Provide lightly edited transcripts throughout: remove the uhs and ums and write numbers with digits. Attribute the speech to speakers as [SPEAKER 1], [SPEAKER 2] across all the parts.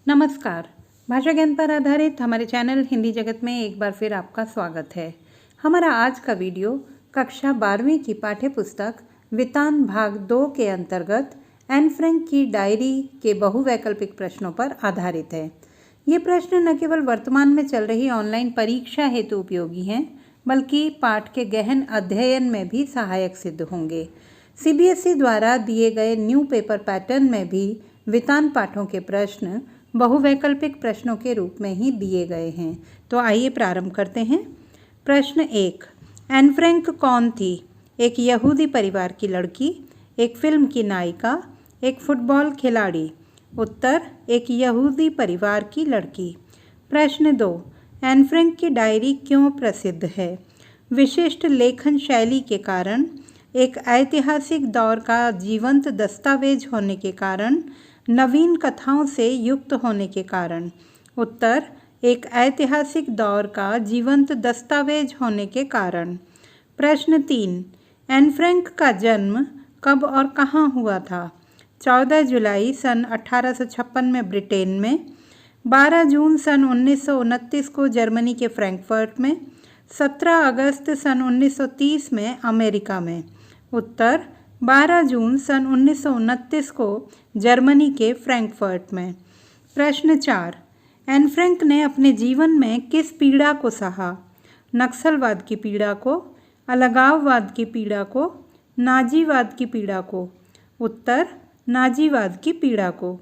[SPEAKER 1] नमस्कार। भाषा ज्ञान पर आधारित हमारे चैनल हिंदी जगत में एक बार फिर आपका स्वागत है। हमारा आज का वीडियो कक्षा 12वीं की पाठ्य पुस्तक वितान भाग 2 के अंतर्गत एन फ्रैंक की डायरी के बहुवैकल्पिक प्रश्नों पर आधारित है। ये प्रश्न न केवल वर्तमान में चल रही ऑनलाइन परीक्षा हेतु उपयोगी हैं, बल्कि पाठ के गहन अध्ययन में भी सहायक सिद्ध होंगे। सीबीएसई द्वारा दिए गए न्यू पेपर पैटर्न में भी वितान पाठों के प्रश्न बहुवैकल्पिक प्रश्नों के रूप में ही दिए गए हैं। तो आइए प्रारंभ करते हैं। प्रश्न 1, एन फ्रैंक कौन थी? एक यहूदी परिवार की लड़की, एक फिल्म की नायिका, एक फुटबॉल खिलाड़ी। उत्तर, एक यहूदी परिवार की लड़की। प्रश्न 2, एन फ्रैंक की डायरी क्यों प्रसिद्ध है? विशिष्ट लेखन शैली के कारण, एक ऐतिहासिक दौर का जीवंत दस्तावेज होने के कारण, नवीन कथाओं से युक्त होने के कारण। उत्तर, एक ऐतिहासिक दौर का जीवंत दस्तावेज होने के कारण। प्रश्न 3, एन फ्रैंक का जन्म कब और कहाँ हुआ था? 14 जुलाई सन 1856 में ब्रिटेन में, 12 जून सन 1929 को जर्मनी के फ्रैंकफर्ट में, 17 अगस्त सन 1930 में अमेरिका में। उत्तर, 12 जून सन 1929 को जर्मनी के फ्रैंकफर्ट में। प्रश्न 4, एन फ्रैंक ने अपने जीवन में किस पीड़ा को सहा? नक्सलवाद की पीड़ा को, अलगाववाद की पीड़ा को, नाजीवाद की पीड़ा को। उत्तर, नाजीवाद की पीड़ा को।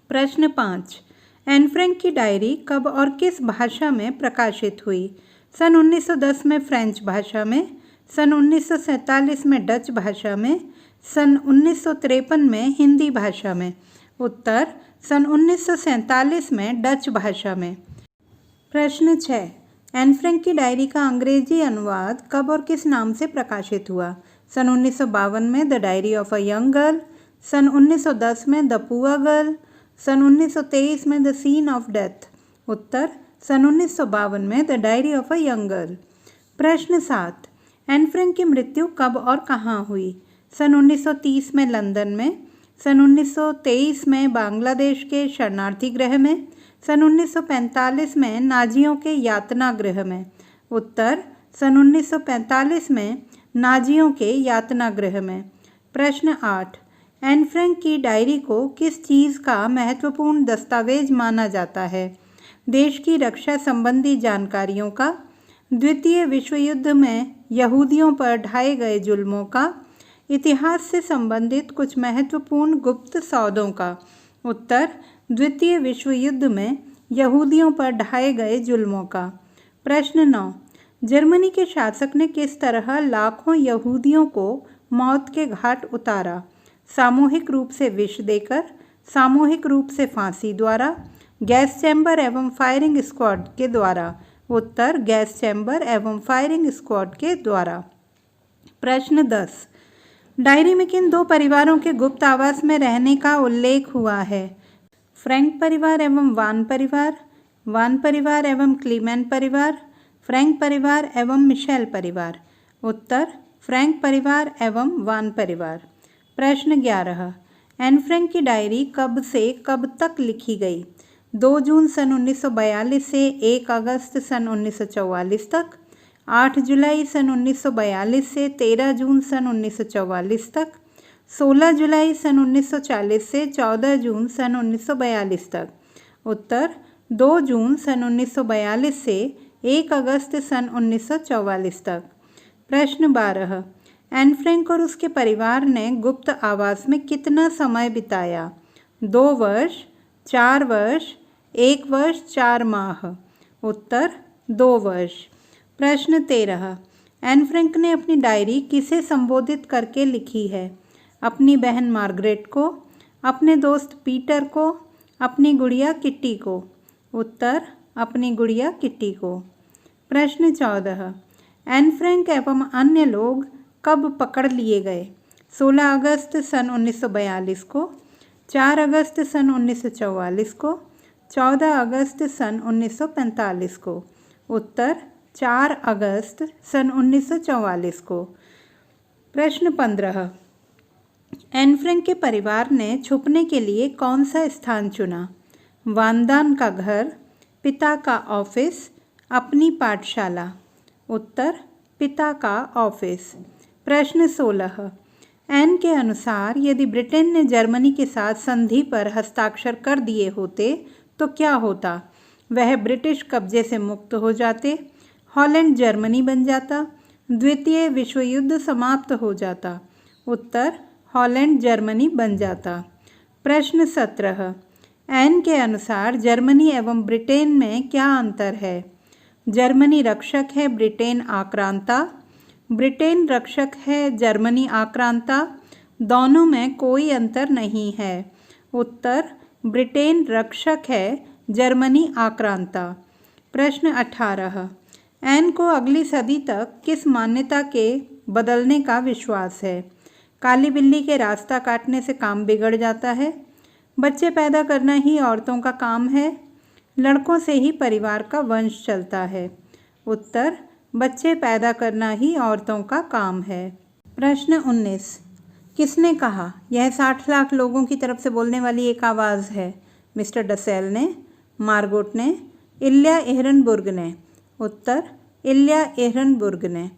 [SPEAKER 1] प्रश्न 5, एन फ्रैंक की डायरी कब और किस भाषा में प्रकाशित हुई? सन 1910 में फ्रेंच भाषा में, सन 1947 में डच भाषा में, सन 1953 में हिंदी भाषा में। उत्तर, सन 1947 में डच भाषा में। प्रश्न 6, एन फ्रैंक की डायरी का अंग्रेजी अनुवाद कब और किस नाम से प्रकाशित हुआ? सन 1952 में the diary of a young girl, सन 1910 में द पुअर गर्ल, सन 1923 में द सीन ऑफ डेथ। उत्तर, सन 1952 में the diary of a young girl. प्रश्न 7, एन फ्रैंक की मृत्यु कब और कहाँ हुई? सन 1930 में लंदन में, सन 1923 में बांग्लादेश के शरणार्थी गृह में, सन 1945 में नाजियों के यातना गृह में। उत्तर, सन 1945 में नाजियों के यातना गृह में। प्रश्न 8, एन फ्रैंक की डायरी को किस चीज़ का महत्वपूर्ण दस्तावेज माना जाता है? देश की रक्षा संबंधी जानकारियों का, द्वितीय विश्व युद्ध में यहूदियों पर ढाए गए जुल्मों का, इतिहास से संबंधित कुछ महत्वपूर्ण गुप्त सौदों का। उत्तर, द्वितीय विश्व युद्ध में यहूदियों पर ढाए गए जुल्मों का। प्रश्न 9, जर्मनी के शासक ने किस तरह लाखों यहूदियों को मौत के घाट उतारा? सामूहिक रूप से विष देकर, सामूहिक रूप से फांसी द्वारा, गैस चैम्बर एवं फायरिंग स्क्वाड के द्वारा। उत्तर, गैस चैम्बर एवं फायरिंग स्क्वाड के द्वारा। प्रश्न 10, डायरी में किन दो परिवारों के गुप्त आवास में रहने का उल्लेख हुआ है? फ्रैंक परिवार एवं वान परिवार, वान परिवार एवं क्लीमेन परिवार, फ्रैंक परिवार एवं मिशेल परिवार। उत्तर, फ्रैंक परिवार एवं वान परिवार। प्रश्न 11, एन फ्रैंक की डायरी कब से कब तक लिखी गई? 2 जून सन 1942 से 1 अगस्त सन 1944 तक, 8 जुलाई सन 1942 से 13 जून सन 1944 तक, 16 जुलाई सन 1940 से 14 जून सन 1942 तक। उत्तर, 2 जून सन 1942 से 1 अगस्त सन 1944 तक। प्रश्न 12, एन फ्रैंक और उसके परिवार ने गुप्त आवास में कितना समय बिताया? 2 वर्ष, 4 वर्ष, 1 वर्ष 4 माह। उत्तर, 2 वर्ष। प्रश्न 13, एन फ्रैंक ने अपनी डायरी किसे संबोधित करके लिखी है? अपनी बहन मार्गरेट को, अपने दोस्त पीटर को, अपनी गुड़िया किट्टी को। उत्तर, अपनी गुड़िया किट्टी को। प्रश्न 14, एन फ्रैंक एवं अन्य लोग कब पकड़ लिए गए? 16 अगस्त सन 1942 को, 4 अगस्त सन 1944 को, 14 अगस्त सन 1945 को। उत्तर, 4 अगस्त सन 1944 को। प्रश्न 15, एन फ्रैंक के परिवार ने छुपने के लिए कौन सा स्थान चुना? वानदान का घर, पिता का ऑफिस, अपनी पाठशाला। उत्तर पिता का ऑफिस। प्रश्न 16। एन के अनुसार यदि ब्रिटेन ने जर्मनी के साथ संधि पर हस्ताक्षर कर दिए होते तो क्या होता? वह ब्रिटिश कब्जे से मुक्त हो जाते, हॉलैंड जर्मनी बन जाता, द्वितीय विश्व युद्ध समाप्त हो जाता। उत्तर हॉलैंड जर्मनी बन जाता। प्रश्न 17। एन के अनुसार जर्मनी एवं ब्रिटेन में क्या अंतर है? जर्मनी रक्षक है, ब्रिटेन आक्रांता। ब्रिटेन रक्षक है, जर्मनी आक्रांता। दोनों में कोई अंतर नहीं है। उत्तर ब्रिटेन रक्षक है, जर्मनी आक्रांता। प्रश्न 18। एन को अगली सदी तक किस मान्यता के बदलने का विश्वास है? काली बिल्ली के रास्ता काटने से काम बिगड़ जाता है, बच्चे पैदा करना ही औरतों का काम है, लड़कों से ही परिवार का वंश चलता है। उत्तर बच्चे पैदा करना ही औरतों का काम है। प्रश्न 19। किसने कहा? यह 60 लाख लोगों की तरफ से बोलने वाली एक आवाज़ है। मिस्टर डसेल ने, मार्गोट ने, इल्या एहरनबुर्ग ने। उत्तर इल्या एहरनबुर्ग ने।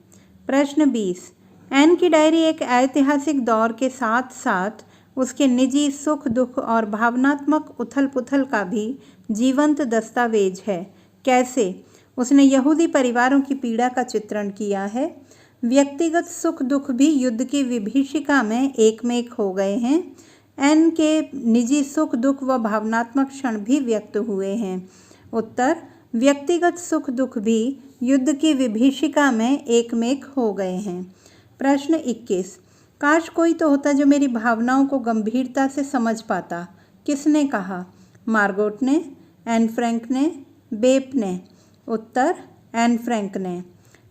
[SPEAKER 1] प्रश्न 20। एन की डायरी एक ऐतिहासिक दौर के साथ साथ उसके निजी सुख दुख और भावनात्मक उथल पुथल का भी जीवंत दस्तावेज है। कैसे? उसने यहूदी परिवारों की पीड़ा का चित्रण किया है। व्यक्तिगत सुख दुख भी युद्ध की विभीषिका में एकमेक हो गए हैं। एन के निजी सुख दुख व भावनात्मक क्षण भी व्यक्त हुए हैं। उत्तर व्यक्तिगत सुख दुख भी युद्ध की विभीषिका में एकमेक हो गए हैं। प्रश्न 21। काश कोई तो होता जो मेरी भावनाओं को गंभीरता से समझ पाता। किसने कहा? मार्गोट ने, एन फ्रैंक ने, बेप ने। उत्तर एन फ्रैंक ने।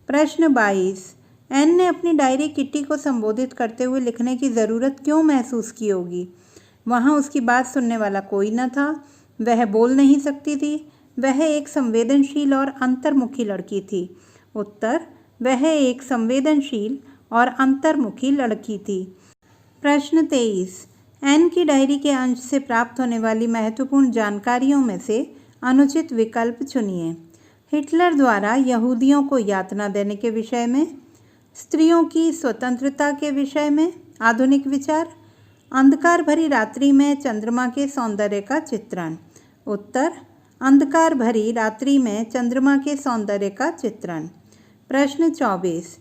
[SPEAKER 1] प्रश्न 22। एन ने अपनी डायरी किट्टी को संबोधित करते हुए लिखने की ज़रूरत क्यों महसूस की होगी? वहाँ उसकी बात सुनने वाला कोई न था, वह बोल नहीं सकती थी, वह एक संवेदनशील और अंतर्मुखी लड़की थी। उत्तर वह एक संवेदनशील और अंतर्मुखी लड़की थी। प्रश्न 23। एन की डायरी के अंश से प्राप्त होने वाली महत्वपूर्ण जानकारियों में से अनुचित विकल्प चुनिए। हिटलर द्वारा यहूदियों को यातना देने के विषय में, स्त्रियों की स्वतंत्रता के विषय में आधुनिक विचार, अंधकार भरी रात्रि में चंद्रमा के सौंदर्य का चित्रण। उत्तर अंधकार भरी रात्रि में चंद्रमा के सौंदर्य का चित्रण। प्रश्न 24।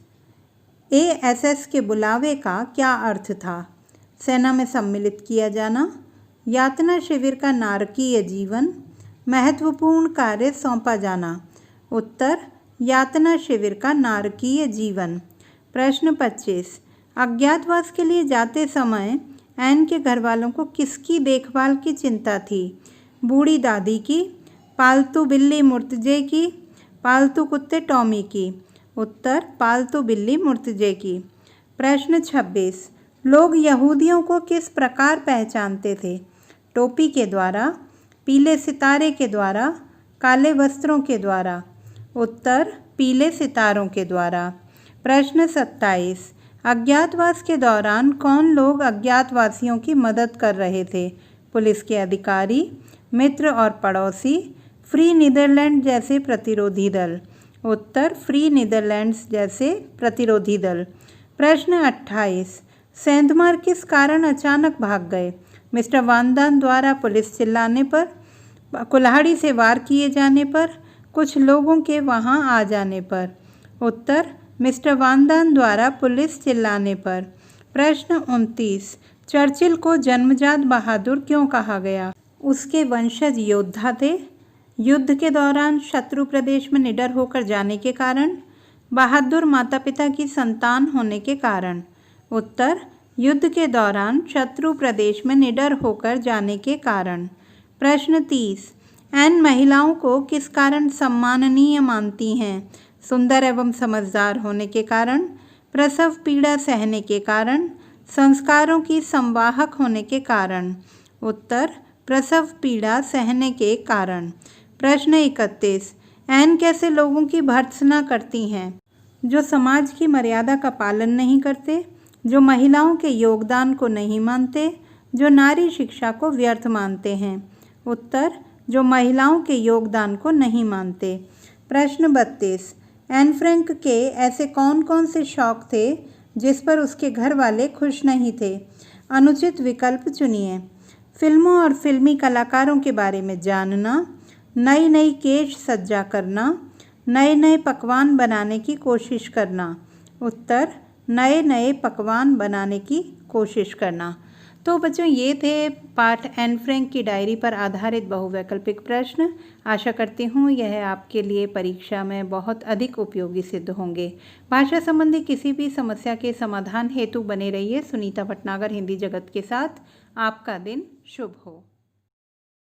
[SPEAKER 1] एएसएस के बुलावे का क्या अर्थ था? सेना में सम्मिलित किया जाना, यातना शिविर का नारकीय जीवन, महत्वपूर्ण कार्य सौंपा जाना। उत्तर यातना शिविर का नारकीय जीवन। प्रश्न 25। अज्ञातवास के लिए जाते समय एन के घर वालों को किसकी देखभाल की चिंता थी? बूढ़ी दादी की, पालतू बिल्ली मुर्तजे की, पालतू कुत्ते टॉमी की। उत्तर पालतू बिल्ली मुर्तजे की। प्रश्न 26। लोग यहूदियों को किस प्रकार पहचानते थे? टोपी के द्वारा, पीले सितारे के द्वारा, काले वस्त्रों के द्वारा। उत्तर पीले सितारों के द्वारा। प्रश्न 27। अज्ञातवास के दौरान कौन लोग अज्ञातवासियों की मदद कर रहे थे? पुलिस के अधिकारी, मित्र और पड़ोसी, फ्री नीदरलैंड जैसे प्रतिरोधी दल। उत्तर फ्री नीदरलैंड्स जैसे प्रतिरोधी दल। प्रश्न 28। सेंधमार किस कारण अचानक भाग गए? मिस्टर वानदान द्वारा पुलिस चिल्लाने पर, कुल्हाड़ी से वार किए जाने पर, कुछ लोगों के वहां आ जाने पर। उत्तर मिस्टर वानदान द्वारा पुलिस चिल्लाने पर। प्रश्न 29। चर्चिल को जन्मजात बहादुर क्यों कहा गया? उसके वंशज योद्धा थे, युद्ध के दौरान शत्रु प्रदेश में निडर होकर जाने के कारण, बहादुर माता पिता की संतान होने के कारण। उत्तर युद्ध के दौरान शत्रु प्रदेश में निडर होकर जाने के कारण। प्रश्न 30। एन महिलाओं को किस कारण सम्माननीय मानती हैं? सुंदर एवं समझदार होने के कारण, प्रसव पीड़ा सहने के कारण, संस्कारों की संवाहक होने के कारण। उत्तर प्रसव पीड़ा सहने के कारण। प्रश्न 31। एन कैसे लोगों की भर्त्सना करती हैं? जो समाज की मर्यादा का पालन नहीं करते, जो महिलाओं के योगदान को नहीं मानते, जो नारी शिक्षा को व्यर्थ मानते हैं। उत्तर जो महिलाओं के योगदान को नहीं मानते। प्रश्न 32, एन फ्रैंक के ऐसे कौन कौन से शौक थे जिस पर उसके घर वाले खुश नहीं थे? अनुचित विकल्प चुनिए। फिल्मों और फिल्मी कलाकारों के बारे में जानना, नई नई केश सज्जा करना, नए नए पकवान बनाने की कोशिश करना। उत्तर, नए नए पकवान बनाने की कोशिश करना। तो बच्चों, ये थे पाठ एन फ्रैंक की डायरी पर आधारित बहुवैकल्पिक प्रश्न। आशा करती हूँ यह आपके लिए परीक्षा में बहुत अधिक उपयोगी सिद्ध होंगे। भाषा संबंधी किसी भी समस्या के समाधान हेतु बने रहिए सुनीता भटनागर हिंदी जगत के साथ। आपका दिन शुभ हो।